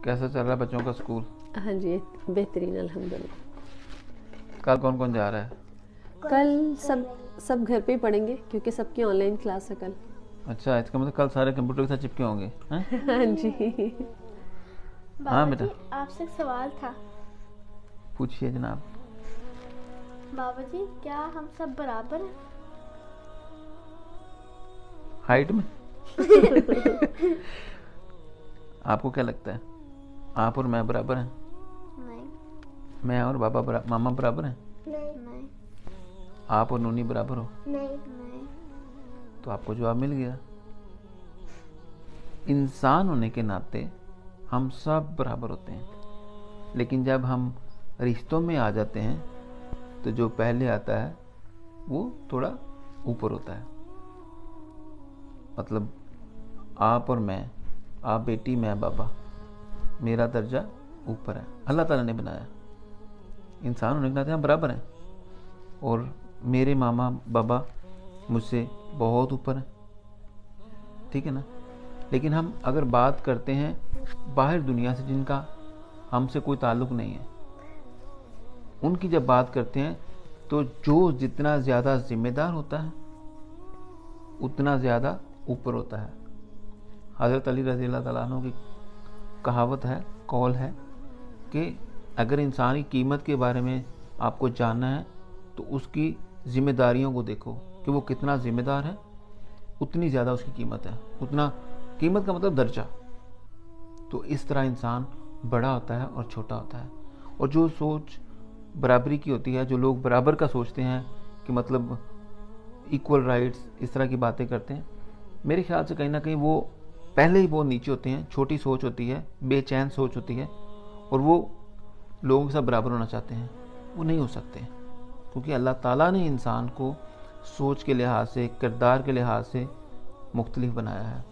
कैसा चल रहा है बच्चों का स्कूल? हाँ जी, बेहतरीन अल्हम्दुलिल्लाह। कल कौन कौन जा रहा है? कल सब घर पे ही पढ़ेंगे क्योंकि सबकी ऑनलाइन क्लास है कल। अच्छा, इसका मतलब कल सारे कंप्यूटर के साथ चिपके होंगे हैं? हाँ जी। हाँ बाबा बेटा, जी, आपसे एक सवाल था। पूछिए जनाब। बाबा जी, क्या हम सब बराबर हैं? हाइट में? आपको क्या लगता है, आप और मैं बराबर हैं? नहीं। मैं और मामा बराबर हैं? नहीं। आप और नूनी बराबर हो? नहीं। तो आपको जवाब मिल गया। इंसान होने के नाते हम सब बराबर होते हैं, लेकिन जब हम रिश्तों में आ जाते हैं तो जो पहले आता है वो थोड़ा ऊपर होता है। मतलब आप और मैं, आप बेटी मैं बाबा, मेरा दर्जा ऊपर है। अल्लाह ताला ने बनाया, इंसान होने के नाते हम बराबर हैं। और मेरे मामा बाबा मुझसे बहुत ऊपर हैं, ठीक है ना। लेकिन हम अगर बात करते हैं बाहर दुनिया से जिनका हमसे कोई ताल्लुक नहीं है, उनकी जब बात करते हैं तो जो जितना ज़्यादा जिम्मेदार होता है उतना ज़्यादा ऊपर होता है। हज़रत अली रज़ी अल्लाह तआला अन्हु की कहावत है, कौल है कि अगर इंसान की कीमत के बारे में आपको जानना है तो उसकी जिम्मेदारियों को देखो कि वो कितना जिम्मेदार है, उतनी ज़्यादा उसकी कीमत है। उतना, कीमत का मतलब दर्जा। तो इस तरह इंसान बड़ा होता है और छोटा होता है। और जो सोच बराबरी की होती है, जो लोग बराबर का सोचते हैं कि मतलब इक्वल राइट्स, इस तरह की बातें करते हैं, मेरे ख्याल से कहीं ना कहीं वो पहले ही बहुत नीचे होते हैं। छोटी सोच होती है, बेचैन सोच होती है, और वो लोगों के साथ बराबर होना चाहते हैं। वो नहीं हो सकते, क्योंकि अल्लाह ताला ने इंसान को सोच के लिहाज से, किरदार के लिहाज से मुख्तलिफ बनाया है।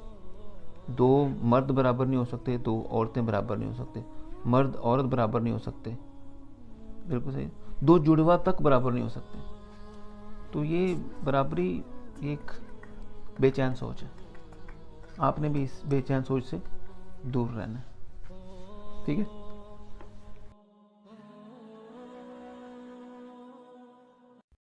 दो मर्द बराबर नहीं हो सकते, दो औरतें बराबर नहीं हो सकते, मर्द औरत बराबर नहीं हो सकते, बिल्कुल सही, दो जुड़वा तक बराबर नहीं हो सकते। तो ये बराबरी एक बेचैन सोच है। आपने भी इस बेचैन सोच से दूर रहना है, ठीक है।